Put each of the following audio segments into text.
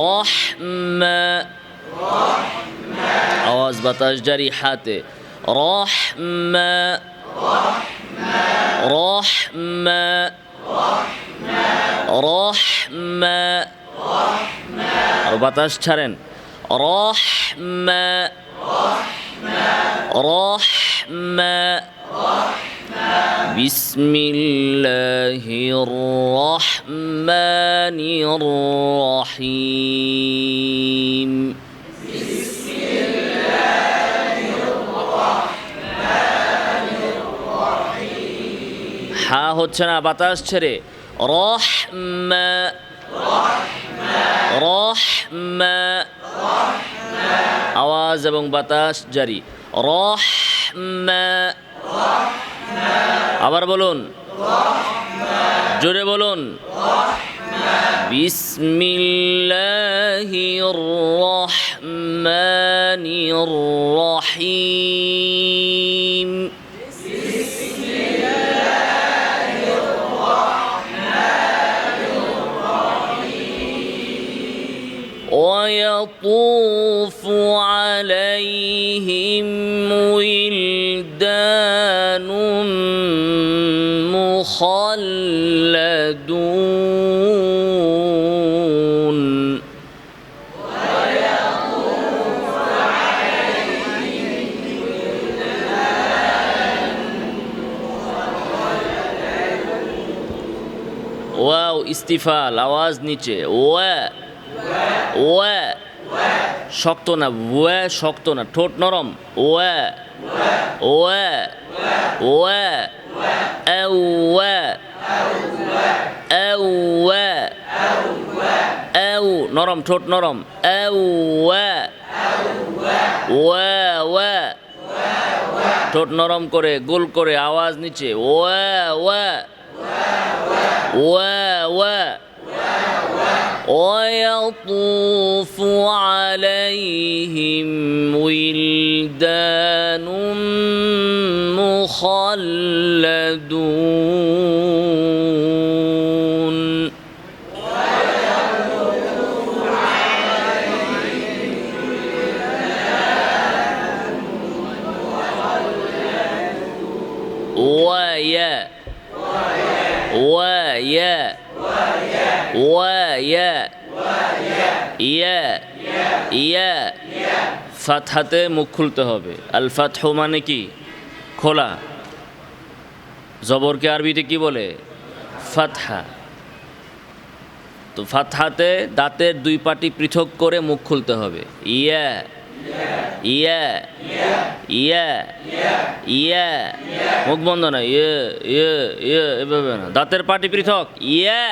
রহমা আওয়াজ বাতাস জারি হাতে রহমা রহমা রহমা আর বাতাস ছাড়েন রহমা রহমা বিসমিল্লাহির রহমানির রহিম হা হচ্ছে না বাতাস ছেড়ে রহমা রহমা আওয়াজ এবং বাতাস জারি রহমা আবার বলুন জোরে বলুন বিসমিল্লাহির রহমানির রহিম ويطوف عليهم ولدان مخلدون ওয়াও ইস্তিফাল আওয়াজ নিচে ওয়া ওয়া শক্ত না ওয়া শক্ত না ঠোঁট নরম ওয়া ওয়া ওয়া ওয়া ওয়া ওয়া নরম ঠোঁট নরম ওয়া ওয়া ওয়া ঠোঁট নরম করে গোল করে আওয়াজ নিচে ওয়া ওয়া ওয়া ওয়া ويطوف عليهم ولدان مخلدون ويا ويا ওয়া ইয়া ইয়া ফাতহাতে মুখ খুলতে হবে আল ফাতহু মানে কি খোলা জবরকে আরবিতে কি বলে ফাতহা তো ফাতহাতে দাঁতের দুই পাটি পৃথক করে মুখ খুলতে হবে ইয়া ইয়া ইয়া ইয়া মুখ বন্ধ না ইয়ে ইয়ে ইয়ে এভাবে না দাঁতের পাটি পৃথক ইয়া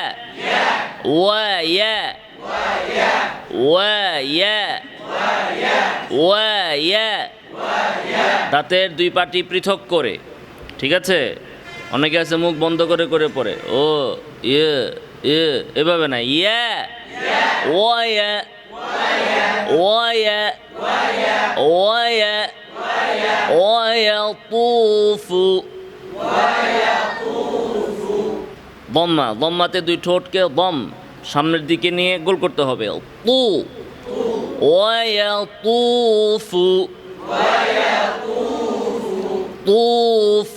ওয়া ইয়া ওয়া ইয়া ওয়া ইয়া দাঁতের দুই পাটি পৃথক করে ঠিক আছে অনেকে আছে মুখ বন্ধ করে করে পড়ে ও ইয়ে ইয়ে এভাবে না ইয়া ওয়া ইয়া ওয়া ويا ويطوف ضمতে দুই ঠোঁটকে দম সামনের দিকে নিয়ে গোল করতে হবে তু ويطوف طوف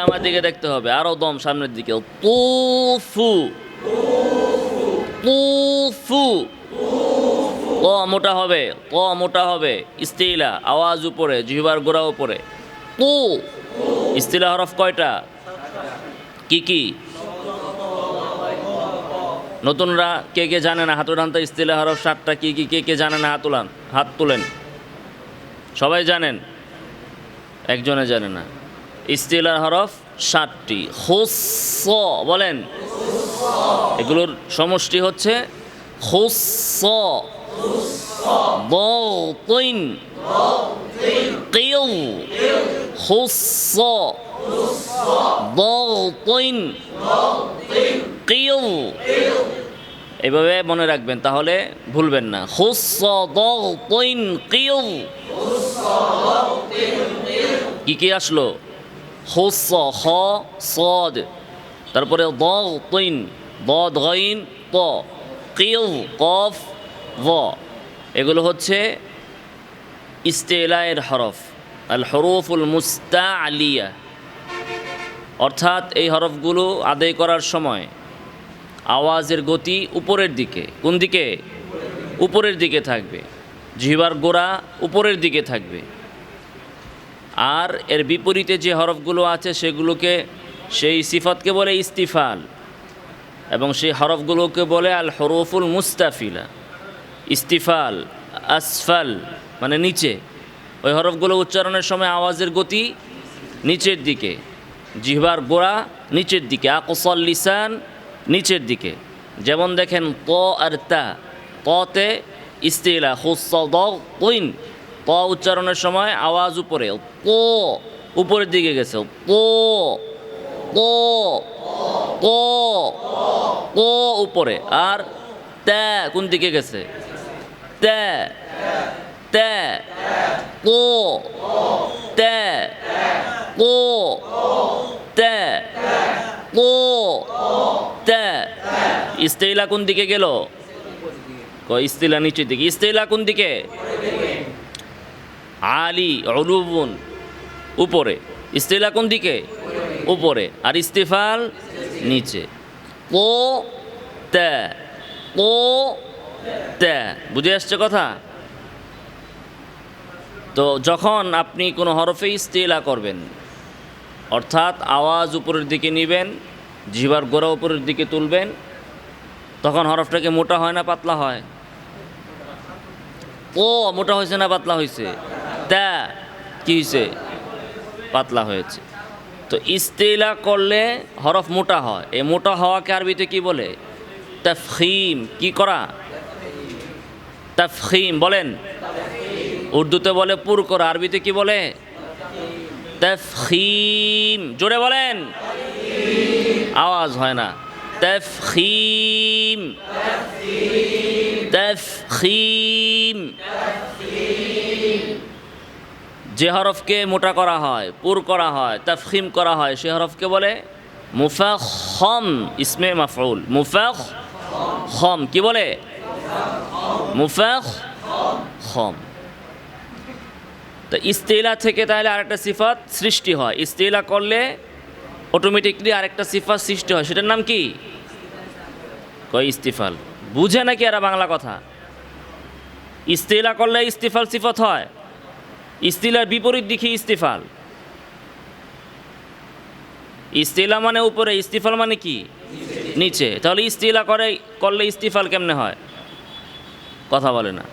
আমার দিকে দেখতে হবে আরো দম সামনের দিকে তুফু তুফু ক মোটা হবে ক মোটা হবে ইস্তিলা আওয়াজ উপরে জিহ্বার গোড়া উপরে তু ইস্তিলা হরফ কয়টা কি কি নতুনরা কে কে জানে না হাত উঠান তো ইস্তিলা হরফ 7টা কি কি কে কে জানে না হাত তুলেন সবাই জানেন একজনে জানে না ইস্তিলা হরফ 7টি খুস্স বলেন এগুলোর সমষ্টি হচ্ছে খুস্স ضغط قيض خص ضغط قيض এইভাবে মনে রাখবেন তাহলে ভুলবেন না খুস্স ضغط قيض কি কি আসলো খুস্স খ صاد তারপরে ضغط ضاد غين ط কিল কফ ভ, এগুলো হচ্ছে ইস্তেলায়ের হরফ, আল হরুফুল মুস্তাআলিয়া। অর্থাৎ এই হরফগুলো আদায় করার সময় আওয়াজের গতি উপরের দিকে, কোন দিকে? উপরের দিকে থাকবে, জিহ্বার গোড়া উপরের দিকে থাকবে। আর এর বিপরীতে যে হরফগুলো আছে সেগুলোকে, সেই সিফাতকে বলে ইস্তিফাল, এবং সেই হরফগুলোকে বলে আল হরুফুল মুস্তাফিলা। ইস্তিফাল, আসফাল মানে নিচে, ওই হরফগুলো উচ্চারণের সময় আওয়াজের গতি নিচের দিকে, জিহ্বার গোড়া নিচের দিকে, আকসাল লিসান নিচের দিকে। যেমন দেখেন ত আর তা, ততে ইস্তিলা, খুসসাদিন, ত উচ্চারণের সময় আওয়াজ উপরে, ত উপরের দিকে গেছে, ত ত ত ত উপরে। আর তা কোন দিকে গেছে? তা তা কো তা কো তা কো তা। ইস্তিলা কোন দিকে গেল? ইস্তিলা নিচের দিকে। ইস্তিলা কোন দিকে? আলি উলুবুন, উপরে। ইস্তিলা কোন দিকে? উপরে। আর ইস্তিফাল নিচে। কো তা কো তা। বুঝে আসছে কথা? তো যখন আপনি কোনো হরফে ইস্তিলা করবেন, অর্থাৎ আওয়াজ উপরের দিকে নেবেন, জিহ্বার গোড়া উপরের দিকে তুলবেন, তখন হরফটাকে মোটা হয় না পাতলা হয়? ও মোটা হয়েছে না পাতলা হয়েছে? তা কি হয়েছে? পাতলা হয়েছে। তো ইস্তিলা করলে হরফ মোটা হয়। এই মোটা হওয়াকে আরবিতে কি বলে? তাফখিম। কি করা? তাফখিম। বলেন। উর্দুতে বলে পুর করা, আরবিতে কি বলে? তাফখিম। জোরে বলেন, আওয়াজ হয় না। তাফখিম, তাফখিম। যে হরফকে মোটা করা হয়, পুর করা হয়, তাফখিম করা হয়, সে হরফকে বলে মুফাখম। ইসমে মাফউল, মুফাখম। কি বলে? মুফাখম। তো ইস্তিলা থেকে তাহলে আরেকটা সিফাত সৃষ্টি হয়। ইস্তিলা করলে অটোমেটিকলি আরেকটা সিফাত সৃষ্টি হয়, সেটার নাম কি? কয় ইস্তিফাল। বুঝে নাকি এরা বাংলা কথা? ইস্তিলা করলে ইস্তিফাল সিফাত হয়, ইস্তিলার বিপরীত দিকে ইস্তিফাল। ইস্তিলা মানে উপরে, ইস্তিফাল মানে কি? নিচে। তাহলে ইস্তিলা করলে ইস্তিফাল কেমনে হয়? কথা বলে না।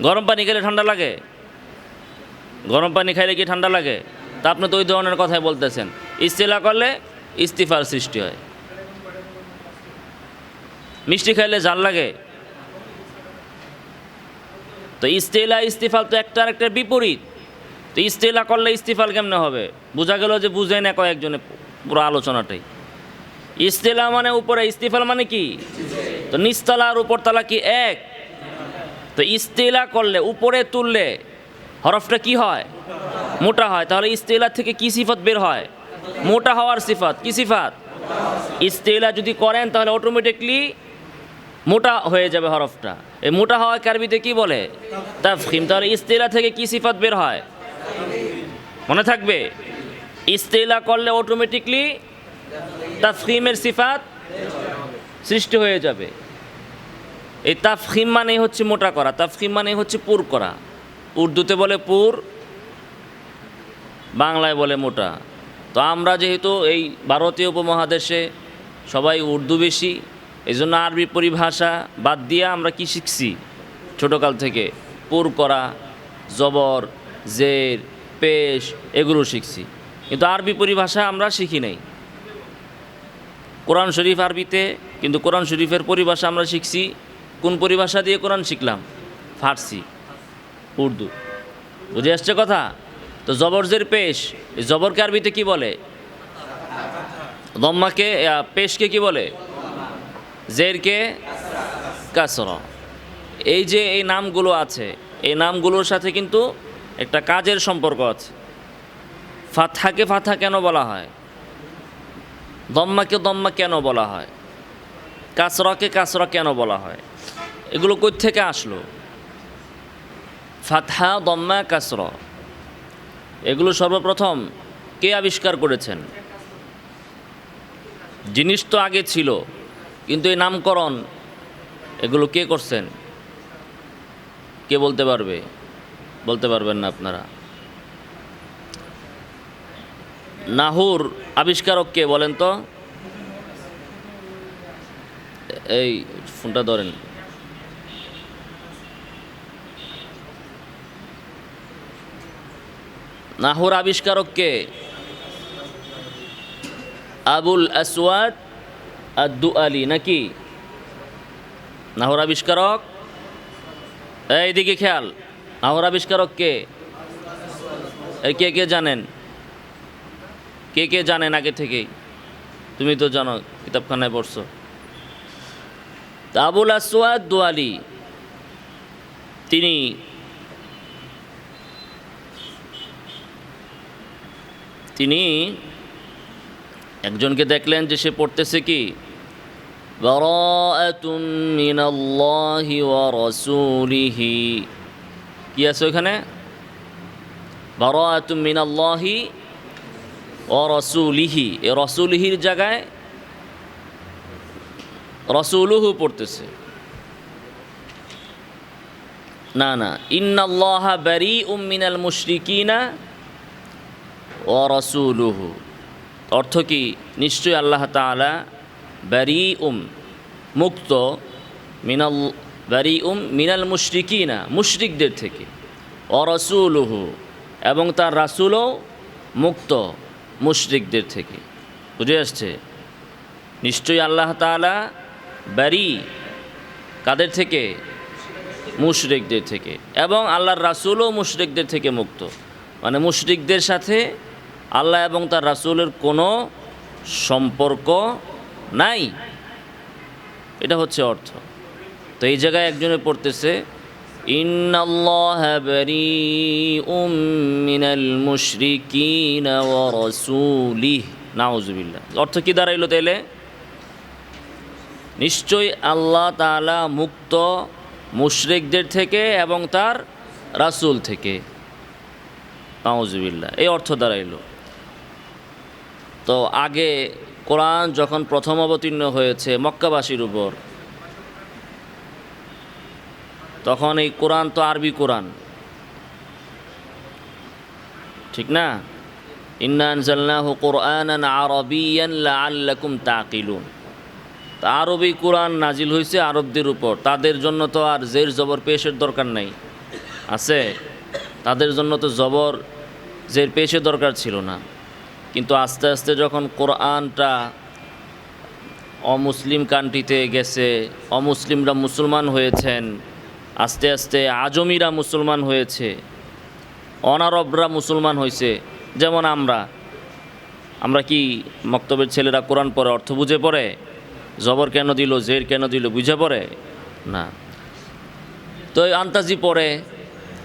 গরম পানি খেলে ঠান্ডা লাগে? গরম পানি খাইলে কি ঠান্ডা লাগে? তা আপনি তো ওই ধরনের কথাই বলতেছেন। ইস্তিলা করলে ইস্তিফাল সৃষ্টি হয়। মিষ্টি খাইলে ঝাল লাগে? তো ইস্তিলা ইস্তিফাল তো একটা আরেকটার বিপরীত। তো ইস্তিলা করলে ইস্তিফাল কেমনে হবে? বোঝা গেল যে বুঝে না কয়েকজনে পুরো আলোচনাটাই। ইস্তিলা মানে উপরে, ইস্তিফাল মানে কি? তো নিচতলা আর উপরতলা কি এক? তো ইস্তিলা করলে, উপরে তুললে হরফটা কি হয়? মোটা হয়। তাহলে ইস্তিলা থেকে কি সিফাত বের হয়? মোটা হওয়ার সিফাত। কি সিফাত? ইস্তিলা যদি করেন তাহলে অটোমেটিকলি মোটা হয়ে যাবে হরফটা। এই মোটা হওয়াকে আরবিতে কি বলে? তাফখিম। তাহলে ইস্তিলা থেকে কি সিফাত বের হয়? মনে থাকবে, ইস্তিলা করলে অটোমেটিকলি তাফখিমের সিফাত সৃষ্টি হয়ে যাবে। এই তাফখিম মানে হচ্ছে মোটা করা, তাফখিম মানে হচ্ছে পুর করা। উর্দুতে বলে পুর, বাংলায় বলে মোটা। তো আমরা যেহেতু এই ভারতীয় উপমহাদেশে সবাই উর্দু বেশি, এই জন্য আরবি পরিভাষা বাদ দিয়ে আমরা কি শিখছি ছোটোকাল থেকে? পুর করা, জবর, জের, পেশ, এগুলো শিখছি। কিন্তু আরবি পরিভাষা আমরা শিখি নাই। কোরআন শরীফ আরবিতে, কিন্তু কোরআন শরীফের পরিভাষা আমরা শিখছি কোন পরিভাষা দিয়ে? কোরআন শিখলাম ফার্সি, উর্দু। বুঝে আসছে কথা? তো জবর, জের, পেশ, এই জবরকে আরবিতে কি বলে? দম্মাকে, পেশকে কি বলে? জেরকে কাসরা। এই যে এই নামগুলো আছে, এই নামগুলোর সাথে কিন্তু একটা কাজের সম্পর্ক আছে। ফাতহাকে ফাতহা কেন বলা হয়? দম্মাকে দম্মা কেন বলা হয়? কাসরাকে কাসরা কেন বলা হয়, এগুলো কই থেকে আসলো? ফাতহা, দম্মা, কাসরা এগুলো সর্বপ্রথম কে আবিষ্কার করেছেন? জিনিস তো আগে ছিল, কিন্তু এই নামকরণ এগুলো কে করছেন? কে বলতে পারবে? বলতে পারবেন না আপনারা। নাহুর আবিষ্কারক কে বলেন তো? এই ফোনটা ধরেন। নাহুর আবিষ্কারক কে? আবুল আসওয়াদ আদ-দুআলি নাকি? নাহুর আবিষ্কারক, এইদিকে খেয়াল, নাহুর আবিষ্কারক কে? এই কে কে জানেন? কে কে জানেন আগে থেকেই? তুমি তো জানো, কিতাবখানায় পড়ছো। আবুল আসওয়াদ দুআলি তিনি তিনি একজনকে দেখলেন যে সে পড়তেছে কি বারাআতুম মিনাল্লাহি ওয়া রাসূলিহি, কি আছে ওখানে? বারাআতুম মিনাল্লাহি ওয়া রাসূলিহি, এই রাসূলিহির জায়গায় রাসূলুহু পড়তেছে। না না, ইন্নাল্লাহা বারীউম মিনাল মুশরিকিনা ওয়া রাসূলুহু, অর্থ কি? নিশ্চয়ই আল্লাহ তাআলা বারীউম মুক্ত, বারীউম মিনাল মুশরিকিনা মুশরিকদের থেকে, ওয়া রাসূলুহু এবং তার রাসূলও মুক্ত মুশরিকদের থেকে। বুঝে আসছে? নিশ্চয়ই আল্লাহ তাআলা বারী কাদের থেকে? মুশরিকদের থেকে, এবং আল্লাহর রাসূলও মুশরিকদের থেকে মুক্ত। মানে মুশরিকদের সাথে আল্লাহ এবং তার রাসূলের কোনো সম্পর্ক নাই, এটা হচ্ছে অর্থ। তো এই জায়গায় একজনে পড়তেছে ইন্নাল্লাহা বারীউম মিনাল মুশরিকিনা ওয়া রাসূলিহি, নাউযুবিল্লাহ। অর্থ কি দাঁড়াইলো তাইলে? নিশ্চয়ই আল্লাহ তাআলা মুক্ত মুশরিকদের থেকে এবং তার রাসূল থেকে, নাউযুবিল্লাহ, এই অর্থ দাঁড়াইলো। তো আগে কোরআন যখন প্রথম অবতীর্ণ হয়েছে মক্কাবাসীর উপর, তখন এই কোরআন তো আরবি কোরআন, ঠিক না? ইন্না আনজালনাহু কুরআনান আরাবিয়্যান লাআল্লাকুম তাকিলুন। তা আরবি কোরআন নাজিল হয়েছে আরবদের উপর, তাদের জন্য তো আর জের জবর পেশের দরকার নাই, আছে? তাদের জন্য তো জবর জের পেশের দরকার ছিল না। কিন্তু আস্তে আস্তে যখন কোরআনটা অমুসলিম কান্ট্রিতে গেছে, অমুসলিমরা মুসলমান হয়েছেন, আস্তে আস্তে আজমিরা মুসলমান হয়েছে, অনারবরা মুসলমান হয়েছে। যেমন আমরা কি মক্তবের ছেলেরা কোরআন পড়ে অর্থ বুঝে পড়ে? জবর কেন দিল, জের কেন দিল বুঝে পড়ে না। তো আন্তাজি পড়ে,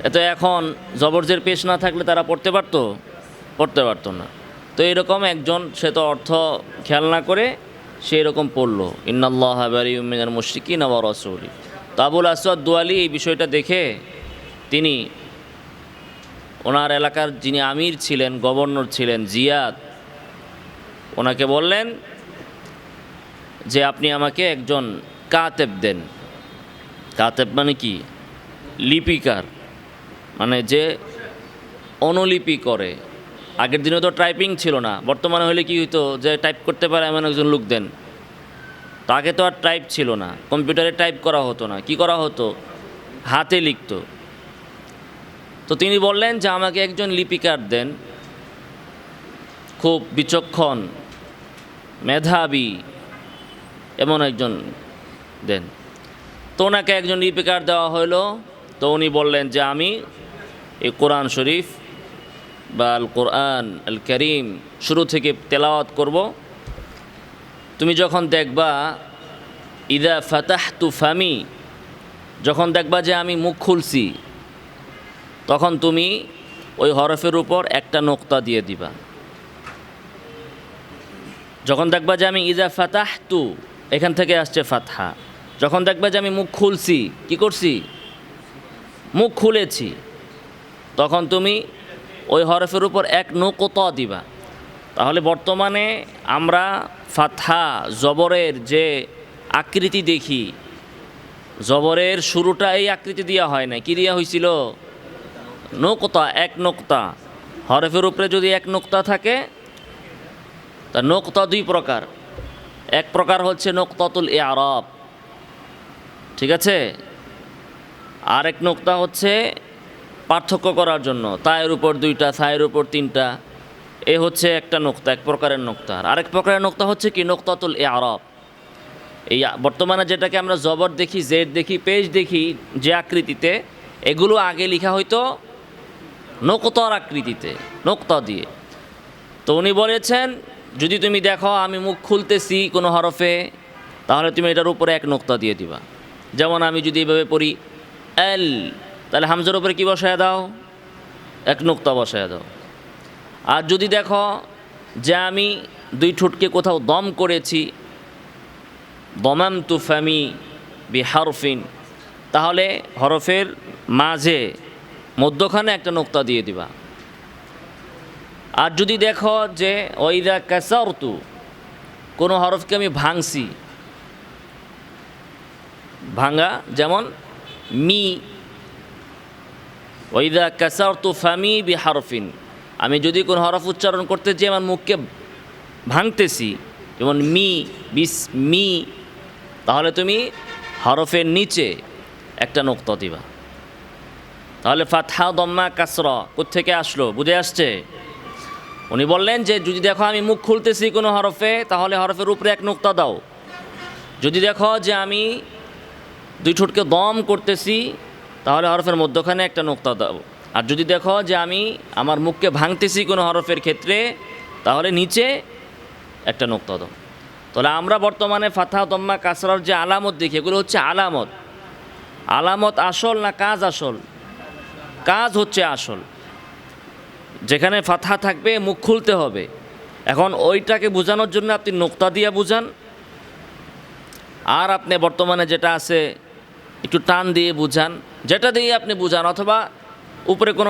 এত এখন জবর জের পেশ না থাকলে তারা পড়তে পারতো না। তো এরকম একজন, সে তো অর্থ খেয়াল না করে সে এরকম পড়লো ইন্নাল্লাহা বারীউম মিনাল মুশরিকিনা ওয়া রাসূলিহি। তো আবুল আসওয়াদ দুআলি এই বিষয়টা দেখে তিনি ওনার এলাকার যিনি আমির ছিলেন, গভর্নর ছিলেন জিয়াদ, ওনাকে বললেন যে আপনি আমাকে একজন কাতেব দেন। কাতেব মানে কি? লিপিকার, মানে যে অনুলিপি করে। আগের দিনে তো টাইপিং ছিল না, বর্তমানে হলে কি হইতো যে টাইপ করতে পারে এমন একজন লোক দেন। তো আগে তো আর টাইপ ছিল না, কম্পিউটারে টাইপ করা হতো না, কি করা হতো? হাতে লিখত। তো তিনি বললেন যে আমাকে একজন লিপিকার দেন, খুব বিচক্ষণ মেধাবী এমন একজন দেন। তো ওনাকে একজন লিপিকার দেওয়া হলো। তো উনি বললেন যে আমি এই কোরআন শরীফ বা আল কোরআন আল করিম শুরু থেকে তেলাওয়াত করব। তুমি যখন দেখবা ইদা ফাতাহতু ফামি, যখন দেখবা যে আমি মুখ খুলছি, তখন তুমি ওই হরফের উপর একটা নোক্তা দিয়ে দিবা। যখন দেখবা যে আমি ইদা ফাতাহতু এখান থেকে আসছে ফাতহা। যখন দেখবে যে আমি মুখ খুলছি, কি করছি, মুখ খুলেছি, তখন তুমি ওই হরফের উপর এক নুকতা দিবা। তাহলে বর্তমানে আমরা ফাতহা জবরের যে আকৃতি দেখি, জবরের শুরুটা এই আকৃতি দেওয়া হয় না, কি দেওয়া হয়েছিল, নোকতা, এক নোকতা। হরফের উপরে যদি এক নোকতা থাকে তা নোকতা দুই প্রকার। এক প্রকার হচ্ছে নোকতাতুল ইআরাব, ঠিক আছে, আর এক নোকতা হচ্ছে পার্থক্য করার জন্য, তায়ের উপর দুইটা, সায়ের উপর তিনটা, এ হচ্ছে একটা নোকতা, এক প্রকারের নোকতা। আর আরেক প্রকারের নোকতা হচ্ছে কি, নোকতাতুল ইআরাব। এই বর্তমানে যেটাকে আমরা জবর দেখি, জেড দেখি, পেজ দেখি যে আকৃতিতে, এগুলো আগে লেখা হয়তো নোকতার আকৃতিতে, নোকতা দিয়ে। তো উনি বলেছেন যদি তুমি দেখো আমি মুখ খুলতেছি কোনো হরফে, তাহলে তুমি এটার উপরে এক নোকতা দিয়ে দিবা। যেমন আমি যদি এইভাবে পড়ি এল, তাহলে হামজার উপরে কি বসায় দাও, এক নোকতা বসায় দাও। আর যদি দেখো যে আমি দুই ঠোঁটকে কোথাও দম করেছি, দমামতু ফামি বিহারফিন, তাহলে হরফের মাঝে মধ্যখানে একটা নোকতা দিয়ে দিবা। আর যদি দেখো যে ওইদা কাসারতু, কোনো হরফকে আমি ভাঙছি, ভাঙা, যেমন মি, ওইদা কাসারতু ফামি বিহারফিন, আমি যদি কোনো হরফ উচ্চারণ করতে যে আমার মুখকে ভাঙতেছি, যেমন মি, বিস মি, তাহলে তুমি হরফের নিচে একটা নোকতা দিবা। তাহলে ফাতহা দম্মা কাসরা কোত্থেকে আসলো, বুঝে আসছে? উনি বললেন যে যদি দেখো আমি মুখ খুলতেছি কোনো হরফে, তাহলে হরফের উপরে এক নোকতা দাও। যদি দেখো যে আমি দুই ঠোঁটকে দম করতেছি, তাহলে হরফের মধ্যখানে একটা নোকতা দাও। আর যদি দেখো যে আমি আমার মুখকে ভাঙতেছি কোনো হরফের ক্ষেত্রে, তাহলে নিচে একটা নোকতা দাও। তাহলে আমরা বর্তমানে ফাতহা দম্মা কাসরার যে আলামত দেখি, এগুলো হচ্ছে আলামত। আলামত আসল না কাজ আসল? কাজ হচ্ছে আসল। যেখানে ফাতহা থাকবে মুখ খুলতে হবে। এখন ওইটাকে বোঝানোর জন্য আপনি নোকতা দিয়ে বুঝান, আর আপনি বর্তমানে যেটা আছে একটু টান দিয়ে বুঝান, যেটা দিয়ে আপনি বুঝান, অথবা উপরে কোনো